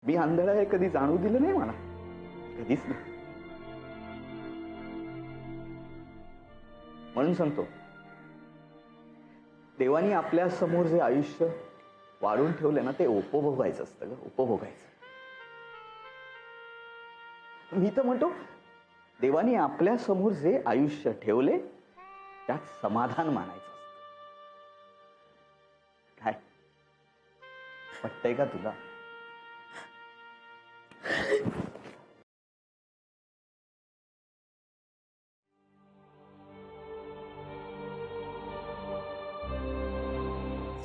मी आंधळा हे कधी जाणू दिलं नाही मला, कधीच नाही. म्हणून सांगतो, देवानी आपल्या समोर जे आयुष्य वाढून ठेवले ना, ते उपभोगायचं असतं ग, उपभोगायचं. मी तर म्हणतो, देवानी आपल्या समोर जे आयुष्य ठेवले त्यात समाधान मानायचं असतं. काय पटतंय का तुला?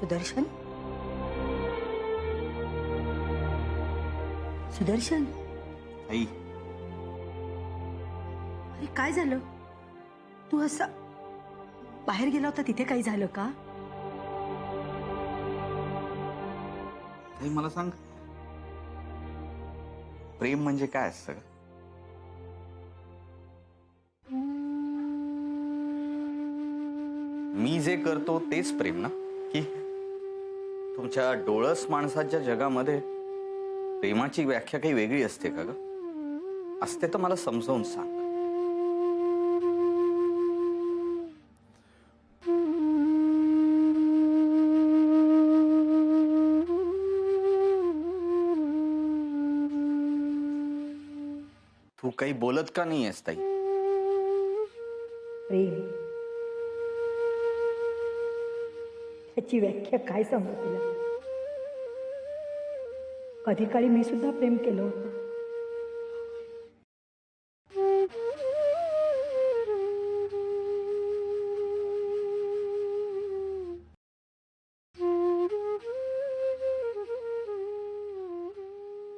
सुदर्शन, सुदर्शन, आई, अरे काय झालं? तू असं बाहेर गेला होता, तिथे काही झालं का? आई मला सांग, प्रेम म्हणजे काय असतं? मी जे करतो तेच प्रेम ना? की तुमच्या डोळस माणसाच्या जगामध्ये प्रेमाची व्याख्या काही वेगळी असते का ग? असते तर मला समजावून सांग. तू काही बोलत का नाही आहेस ताई? प्रेम, त्याची व्याख्या काय सांगू तुला? कधी काळी मी सुद्धा प्रेम केलं होतं.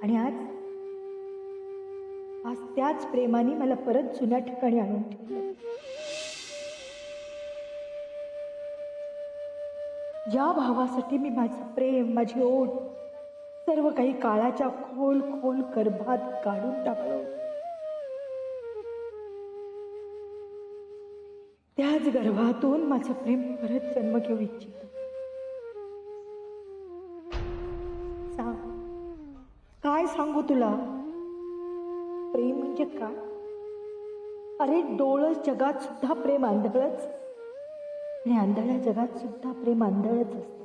आणि आज त्याच प्रेमाने मला परत जुन्या ठिकाणी आणून ठेवलं. ज्या भावासाठी मी माझं प्रेम, माझी ओढ सर्व काही काळाच्या खोल खोल गर्भात काढून टाकलं होतं, त्याच गर्भातून माझं प्रेम परत जन्म घेऊ इच्छित. सांग, काय सांगू तुला? प्रेम म्हणजे काय? अरे डोळस जगात सुद्धा प्रेम आंधळच, आणि आंधळ्या जगात सुद्धा प्रेम आंधळच असतं.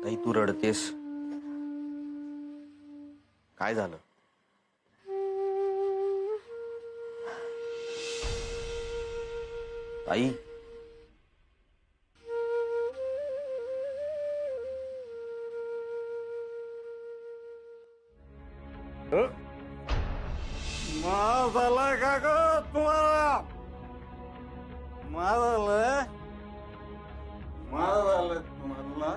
ताई तू रडतेस, काय झालं? ताई, झालाय का ग तुम्हाला? झालंय तुम्हाला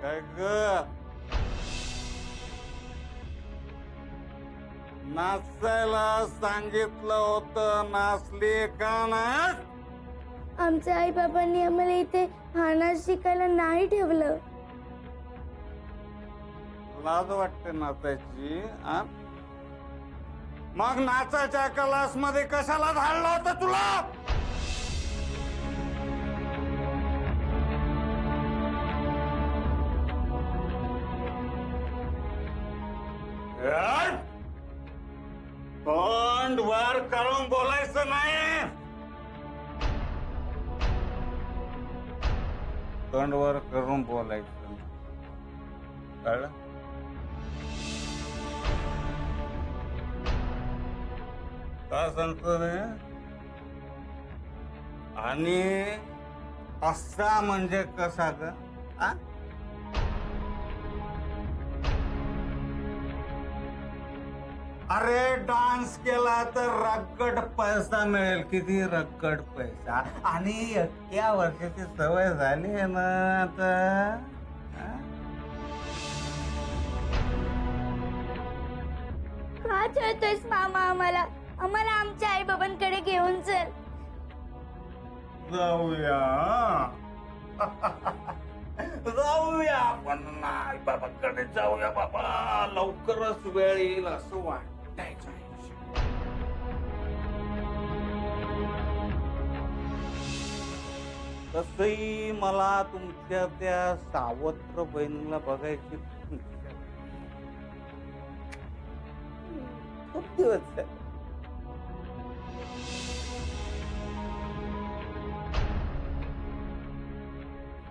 काय ग? नाचायला सांगितलं होतं, नाचली का नाही? आमच्या आई बाबांनी आम्हाला इथे हाणा शिकायला नाही ठेवलं. लाज वाटते नाचायची? मग नाचायच्या क्लास मध्ये कशाला धाडलं होतं तुला? तोंड वर करून बोलायचं नाही. तोंड वर करून बोलायचं, कळलं? काय सांगतो रे? आणि असा म्हणजे कसा ग? अरे डान्स केला तर रक्कड पैसा मिळेल. किती रक्कड पैसा. आणि इतक्या वर्षाची सवय झाली आहे ना आता. का छळतोयस मामा आम्हाला? आम्हाला आमच्या आई बाबांकडे घेऊन चल. जाऊया. जाऊया आपण आई बाबांकडे जाऊया बाबा. लवकरच वेळ येईल असं वाटायचं. तसही मला तुमच्या त्या सावत्र बहिणीला बघायची खूप दिवस झाले.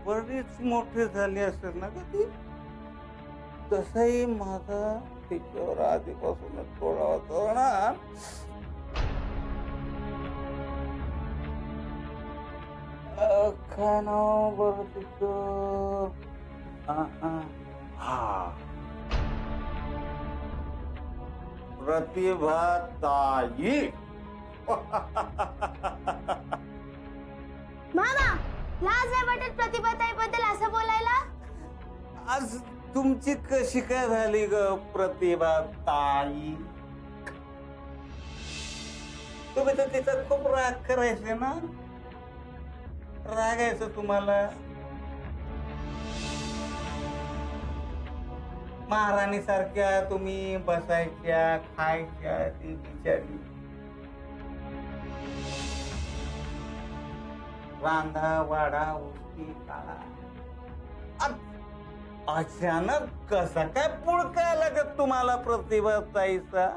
बरीच मोठी झाली असेल ना का ती. तसही माझा तिच्यावर आधीपासूनच थोडा होता ना. काय नाव बरं तिचं? हा, प्रतिभा ताई. मामा, लाज नाही वाटत प्रतिभाताई बद्दल असं बोलायला? आज तुमची कशी काय झाली ग प्रतिभा ताई? तुम्ही तर तिचा खूप राग करायचे ना. रागायचं तुम्हाला. महाराणी सारख्या तुम्ही बसायच्या, खायच्या. ती बिचारी रांधा वाडा उष्टी काळा. अचानक कसा काय पुळका लागत तुम्हाला प्रतिभा ताईचा?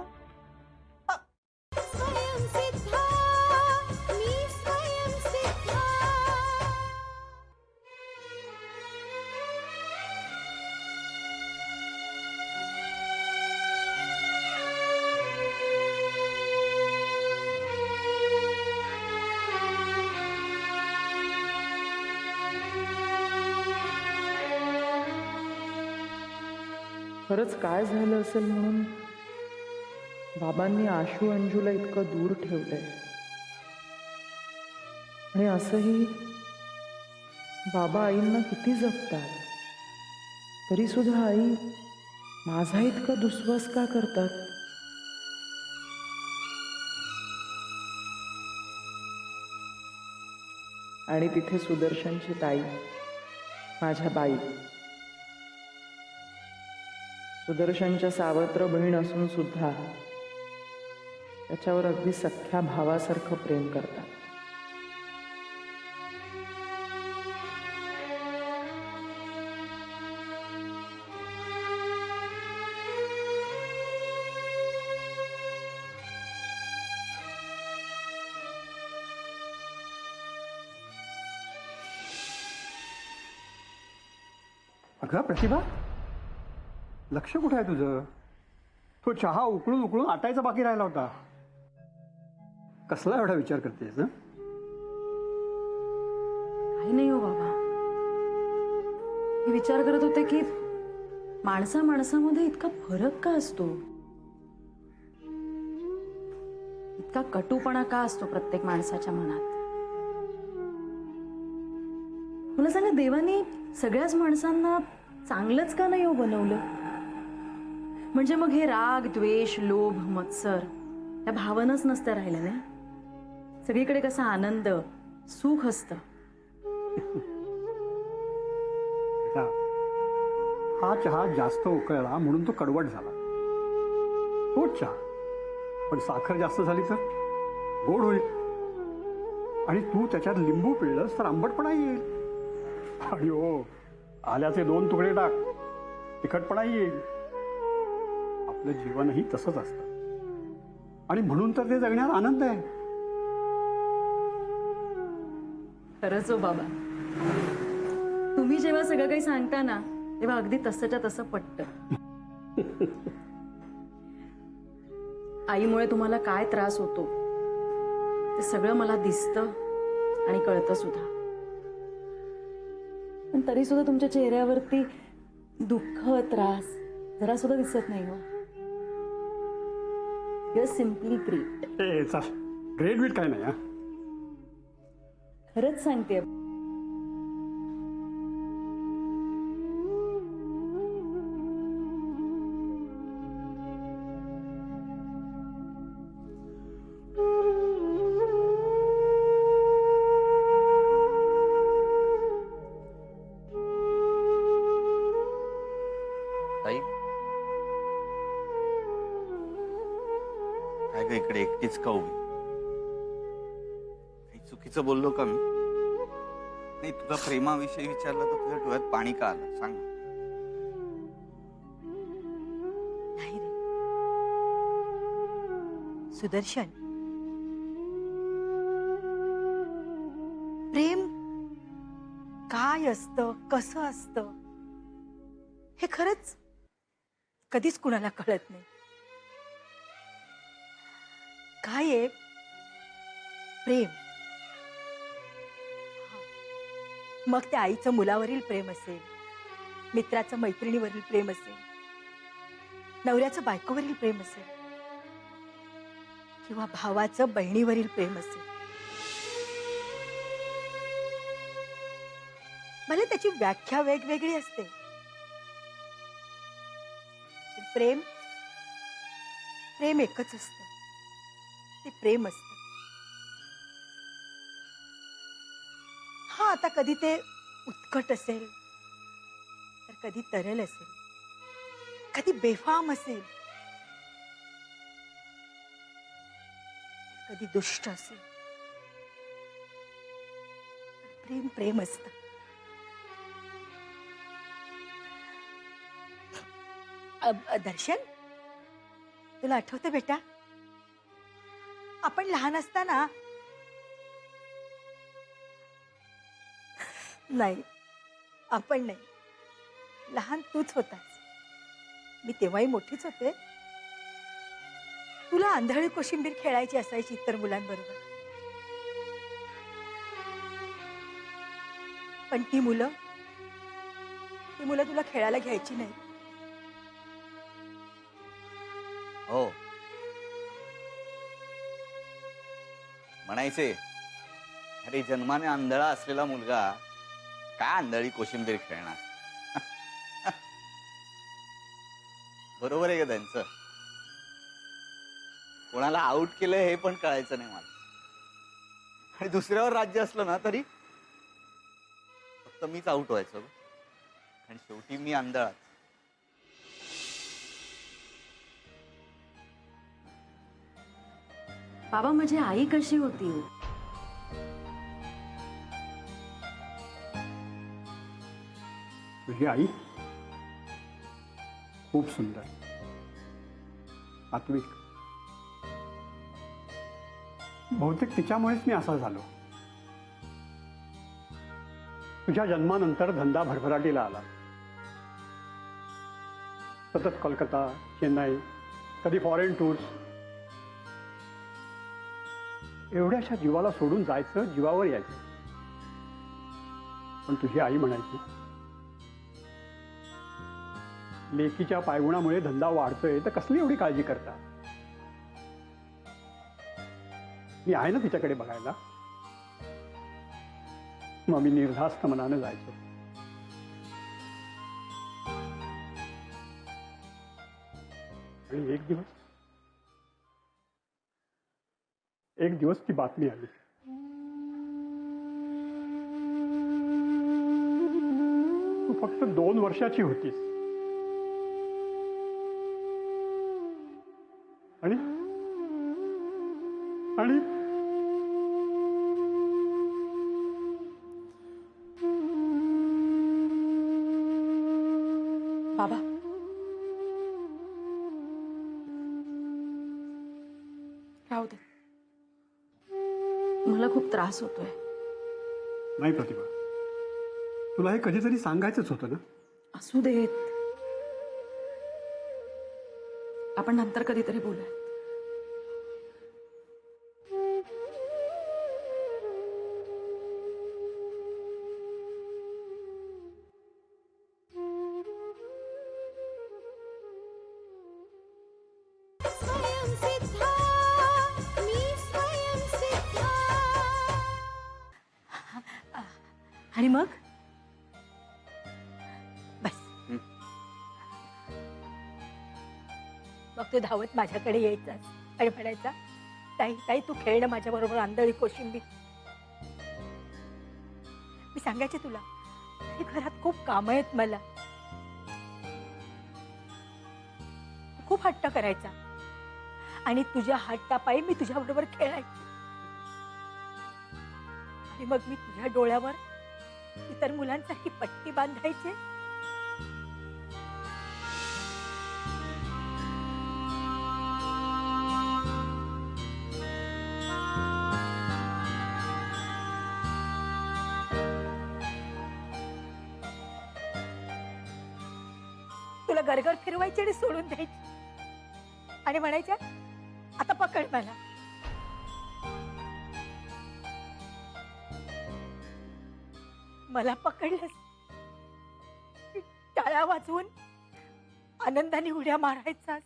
खरंच काय झालं असेल म्हणून बाबांनी आशू अंजूला इतकं दूर ठेवलंय. आणि असंही बाबा आईंना किती जपतात, तरी सुद्धा आई माझा इतका दुस्वास का करतात? आणि तिथे सुदर्शनची ताई, माझ्या बाई, सुदर्शनच्या सावत्र बहीण असून सुद्धा त्याच्यावर अगदी सख्ख्या भावासारखं प्रेम करतात. अगं प्रतिभा, लक्ष कुठं आहे तुझं? तो चहा उकळून उकळून आटायचा बाकी राहिला होता. कसला एवढा विचार करतेस? काही नाही हो बाबा, मी विचार करत होते की माणसामध्ये इतका फरक का असतो, इतका कटुपणा का असतो प्रत्येक माणसाच्या मनात. मला सांगा, देवाने सगळ्याच माणसांना चांगलंच का नाही हो बनवलं? म्हणजे मग हे राग, द्वेष, लोभ, मत्सर या भावनाच नसत्या राहिल्या नाही. सगळीकडे कसा आनंद, सुख असतं. हा चहा जास्त उकळला म्हणून तो कडवट झाला. तोच चहा, पण साखर जास्त झाली तर गोड होईल. आणि तू त्याच्यात लिंबू पिळलंस तर आंबटपणा येईल. आणि हो, आल्याचे 2 तुकडे टाक, तिखटपणा येईल. आपलं जीवनही तसंच असतं, आणि म्हणून तर ते जगण्यात आनंद आहे. खरंच हो बाबा, तुम्ही जेव्हा सगळं काही सांगता ना, तेव्हा अगदी तसंच्या तसं पटतं. आईमुळे तुम्हाला काय त्रास होतो ते सगळं मला दिसतं आणि कळतं सुद्धा. पण तरी सुद्धा तुमच्या चेहऱ्यावरती दुःख, त्रास जरा सुद्धा दिसत नाही हो. You are simply great. ए चल, ग्रेट बीट काय नाही. खरंच सांगते. ताई काय ग इकडे एकटीच का उभी? काही चुकीचं बोललो का मी? नाही, तुझा प्रेमाविषयी विचारलं तर तुझ्या डोळ्यात पाणी का आलं सांग ना. नाही रे सुदर्शन, प्रेम काय असतं, कसं असतं हे खरंच कधीच कुणाला कळत नाही. काय आहे प्रेम? मग त्या आईचं मुलावरील प्रेम असेल, मित्राचं मैत्रिणीवरील प्रेम असेल, नवऱ्याचं बायकोवरील प्रेम असेल, किंवा भावाचं बहिणीवरील प्रेम असेल. भले त्याची व्याख्या वेगवेगळी असते, पण प्रेम प्रेम एकच असतं. ते प्रेम असतं. हा, आता कधी ते उत्कट असेल, तर कधी तरल असेल, कधी बेफाम असेल, कधी दुष्ट असेल. प्रेम प्रेम असतं. दर्शन, तुला आठवतं बेटा, आपण लहान असताना, नाही आपण नाही, लहान तूच होतास, मी तेव्हाही मोठीच होते. तुला आंधळी कोशिंबीर खेळायची असायची इतर मुलांबरोबर, पण ती मुलं तुला खेळायला घ्यायची नाही. हो, म्हणायचे अरे जन्माने आंधळा असलेला मुलगा काय आंधळी कोशिंबीर खेळणार. बरोबर आहे का त्यांचं? कोणाला आउट केलं हे पण कळायचं नाही मला. आणि दुसऱ्यावर राज्य असलं ना तरी फक्त मीच आउट व्हायचो आणि शेवटी मी आंधळाच. बाबा, माझी आई कशी होती? तुझी आई खूप सुंदर, आत्विक. बहुतेक तिच्यामुळेच मी असा झालो. तुझ्या जन्मानंतर धंदा भरभराटीला आला. सतत कोलकाता, चेन्नई, कधी फॉरेन टूर्स. एवढ्याशा जीवाला सोडून जायचं, जीवावर यायचं. पण तुझी आई म्हणायची, लेकीच्या पायगुणामुळे धंदा वाढतोय तर कसली एवढी काळजी करता? मी आहे ना तिच्याकडे बघायला. मग मी निर्धास्त मनानं जायचो. आणि एक दिवस ती बातमी आली. तू फक्त 2 वर्षाची होतीस आणि आणि बाबा, राहू दे, मला खूप त्रास होतोय. नाही प्रतिभा, तुला हे कधीतरी सांगायचंच होतं ना. असू देत, आपण नंतर कधीतरी बोलूया. आणि मग बस, मग तू धावत माझ्याकडे यायचास आणि म्हणायचा, ताई ताई तू खेळणं माझ्या बरोबर आंधळी कोशिंबीर. मी सांगायचे तुला, हे घरात खूप कामं आहेत मला. खूप हट्ट करायचा आणि तुझ्या हट्टापायी मी तुझ्याबरोबर खेळायचे आणि मग मी तुझ्या डोळ्यावर इतर मुलांसारखी पट्टी बांधायचे. तुला गरगर फिरवायची आणि सोडून द्यायची आणि म्हणायच्या आता पकड मला. मला पकडलंस, टाळ्या वाजवून आनंदाने उड्या मारायचास.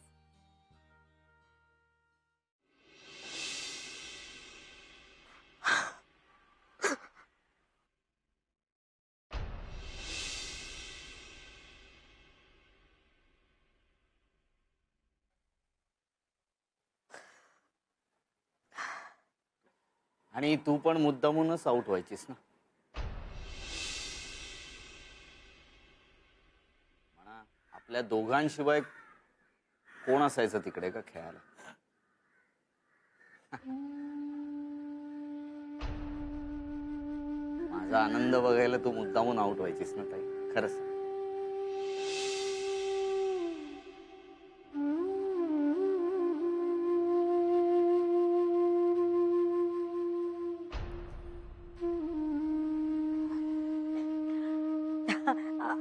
आणि तू पण मुद्दामूनच आउट व्हायचीस ना. म्हणा आपल्या दोघांशिवाय कोण असायचं तिकडे का खेळायला. माझा आनंद बघायला तू मुद्दामून आउट व्हायचीस ना ताई, खरंच.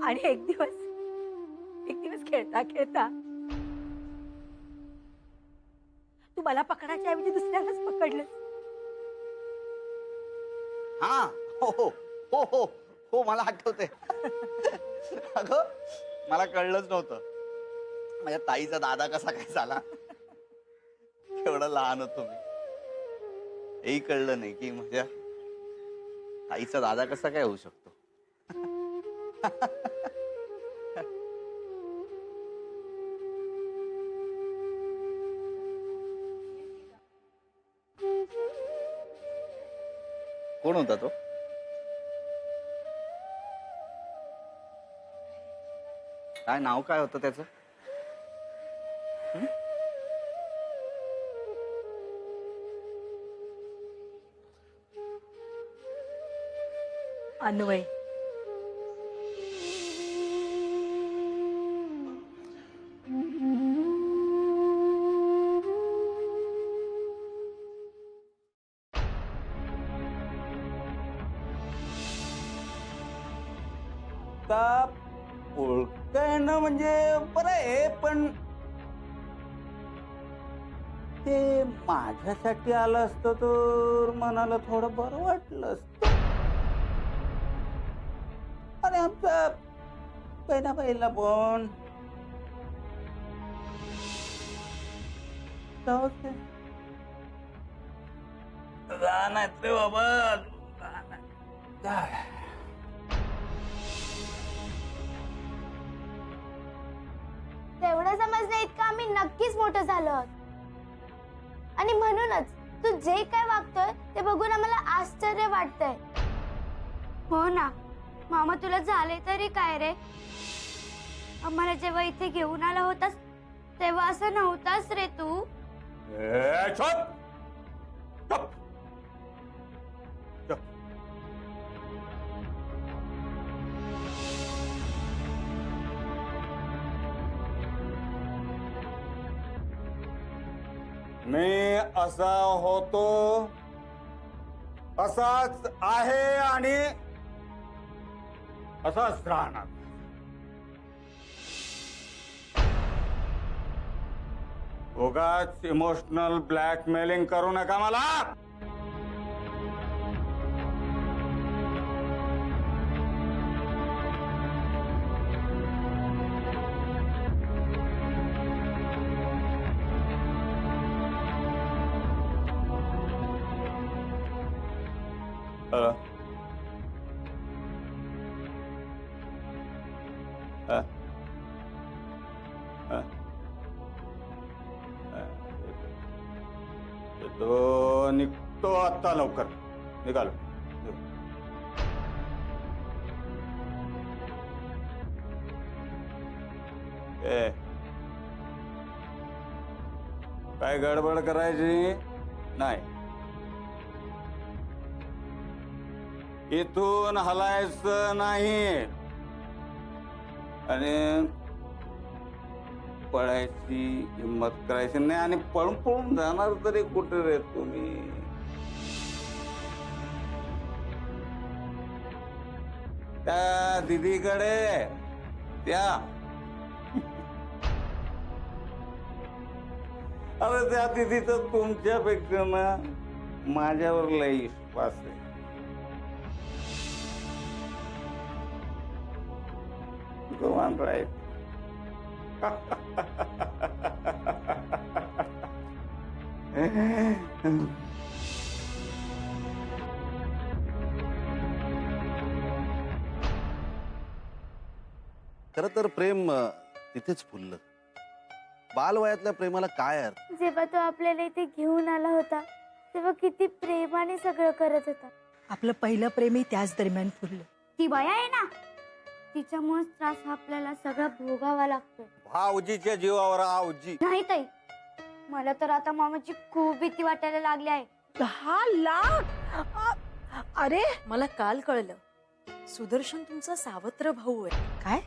आणि एक दिवस खेळता खेळता तू मला पकडायच्या ऐवजी दुसऱ्यालाच पकडलंस. हा हो हो हो हो हो मला आठवते. अगं मला कळलंच नव्हतं माझ्या ताईचा दादा कसा काय झाला. केवढं लहान होतो मी, हेही कळलं नाही की माझ्या ताईचा दादा कसा काय होऊ शकतो. कोण होता तो. काय नाव काय होतं त्याचं. अन्वय. ओळखणं म्हणजे बरं आहे, पण ते माझ्यासाठी आलं असतं तर मनाला थोडं बरं वाटलं असतं. आणि आमच्या बहिणाबाईला पण जाऊ दे. जा नाहीत रे बाबा, जा नाही. जा. तेवढं समजण्या इतकं आम्ही नक्कीच मोठं झालो आहोत. आणि म्हणूनच तू जे काय वागतोय ते बघून आम्हाला आश्चर्य वाटतंय. हो ना मामा, तुला झाले तरी काय रे. आम्हाला जेव्हा इथे घेऊन आला होतास तेव्हा असं नव्हतास रे तू. चुप चुप चुप. मी असा होतो असाच आहे आणि असाच राहणार. उगाच इमोशनल ब्लॅकमेलिंग करू नका मला. तो निघतो आता, लवकर निघालो. काय गडबड करायची नाही. इथून हलायचं नाही आणि पळायची हिंमत करायची नाही. आणि पळून पळून जाणार तरी कुठे रे तुम्ही? त्या दिदीकडे त्या अरे त्या दिदीचा तुमच्यापेक्षा ना माझ्यावर लई विश्वास आहे. Go on, right. खर तर प्रेम तिथेच फुललं. बालवयातल्या प्रेमाला काय अर्थ? जेव्हा तो आपल्याला इथे घेऊन आला होता तेव्हा किती प्रेमाने सगळं करत होता. आपलं पहिलं प्रेमही त्याच दरम्यान फुललं. ती बया आहे ना, तिच्यामुळेच त्रास हा आपल्याला सगळा भोगावा लागतोय. भाऊजीच्या जीवावर आऊजी. नाही ताई, मला तर आता मामाची खूप भीती वाटायला लागली आहे. 10 लाख अरे मला काल कळलं सुदर्शन तुमचा सावत्र भाऊ आहे. काय